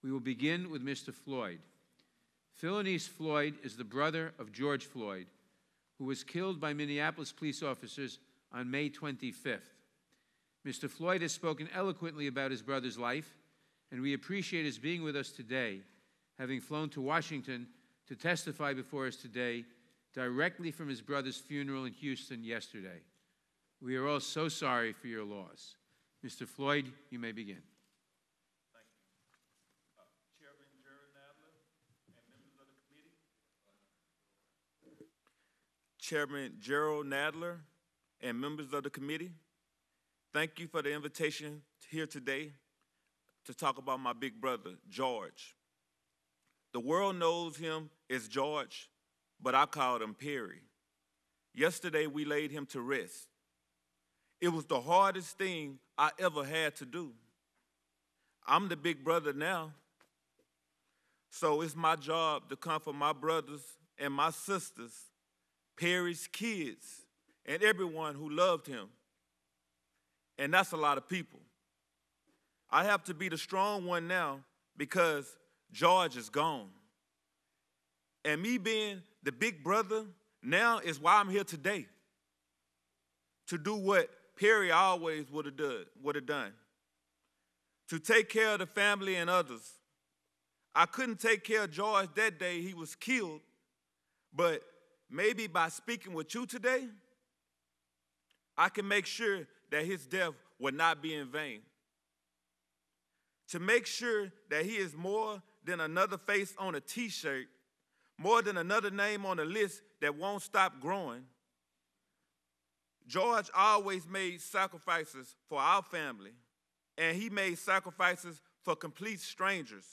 We will begin with Mr. Floyd. Philanese Floyd is the brother of George Floyd, who was killed by Minneapolis police officers on May 25th. Mr. Floyd has spoken eloquently about his brother's life, and we appreciate his being with us today, having flown to Washington to testify before us today directly from his brother's funeral in Houston yesterday. We are all so sorry for your loss. Mr. Floyd, you may begin. Thank you. Chairman Gerald Nadler and members of the committee. Chairman Gerald Nadler and members of the committee, thank you for the invitation here today to talk about my big brother, George. The world knows him as George, but I called him Perry. Yesterday, we laid him to rest. It was the hardest thing I ever had to do. I'm the big brother now, so it's my job to comfort my brothers and my sisters, Perry's kids, and everyone who loved him. And that's a lot of people. I have to be the strong one now because George is gone. And me being the big brother now is why I'm here today, to do what Perry always would have done, to take care of the family and others. I couldn't take care of George that day he was killed, but maybe by speaking with you today, I can make sure that his death would not be in vain. To make sure that he is more than another face on a t-shirt, more than another name on a list that won't stop growing. George always made sacrifices for our family, and he made sacrifices for complete strangers.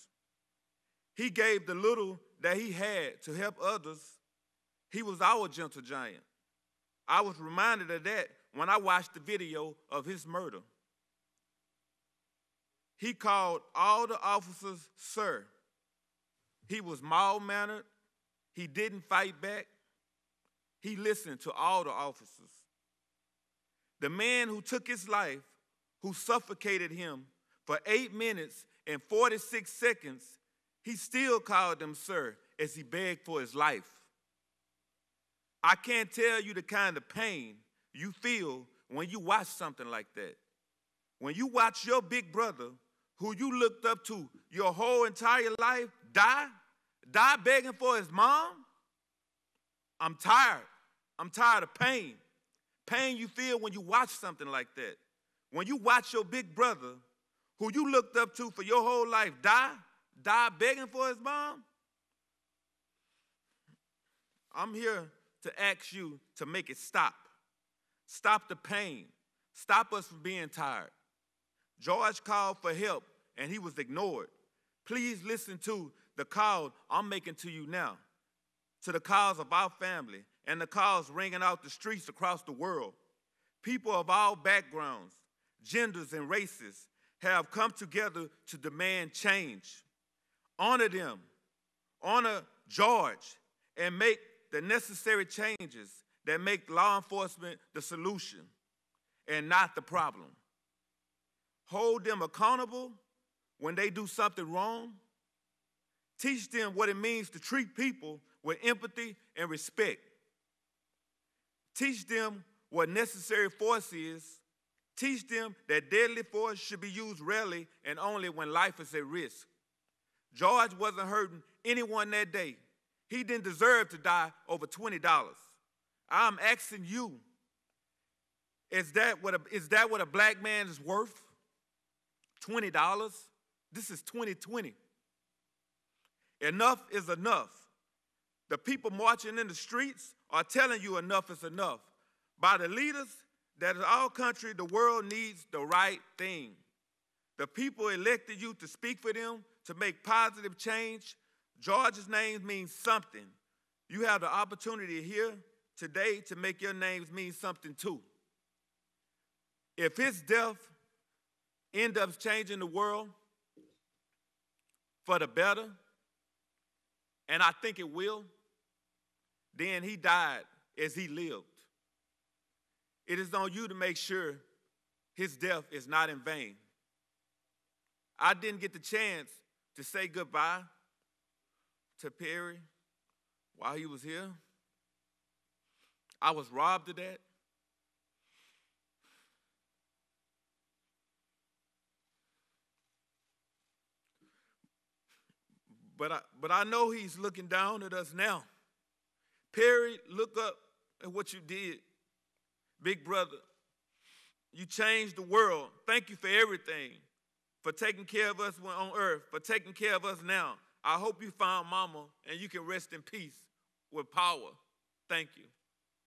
He gave the little that he had to help others. He was our gentle giant. I was reminded of that when I watched the video of his murder. He called all the officers sir. He was mild-mannered. He didn't fight back. He listened to all the officers. The man who took his life, who suffocated him for 8 minutes and 46 seconds, he still called them sir as he begged for his life. I can't tell you the kind of pain you feel when you watch something like that. When you watch your big brother, who you looked up to your whole entire life, die begging for his mom, I'm tired. I'm tired of pain. Pain you feel when you watch something like that. When you watch your big brother, who you looked up to for your whole life, die begging for his mom. I'm here to ask you to make it stop. Stop the pain. Stop us from being tired. George called for help, and he was ignored. Please listen to the call I'm making to you now, to the calls of our family and the calls ringing out the streets across the world. People of all backgrounds, genders, and races have come together to demand change. Honor them, honor George, and make the necessary changes that make law enforcement the solution and not the problem. Hold them accountable when they do something wrong. Teach them what it means to treat people with empathy and respect. Teach them what necessary force is. Teach them that deadly force should be used rarely and only when life is at risk. George wasn't hurting anyone that day. He didn't deserve to die over $20. I'm asking you, is that what a black man is worth? $20? This is 2020. Enough is enough. The people marching in the streets are telling you enough is enough. By the leaders that in our country, the world needs the right thing. The people elected you to speak for them, to make positive change. George's name means something. You have the opportunity here today to make your names mean something too. If his death ends up changing the world for the better, and I think it will, then he died as he lived. It is on you to make sure his death is not in vain. I didn't get the chance to say goodbye to Perry while he was here. I was robbed of that. But I know he's looking down at us now. Perry, look up at what you did. Big brother, you changed the world. Thank you for everything, for taking care of us when on earth, for taking care of us now. I hope you found Mama and you can rest in peace with power. Thank you.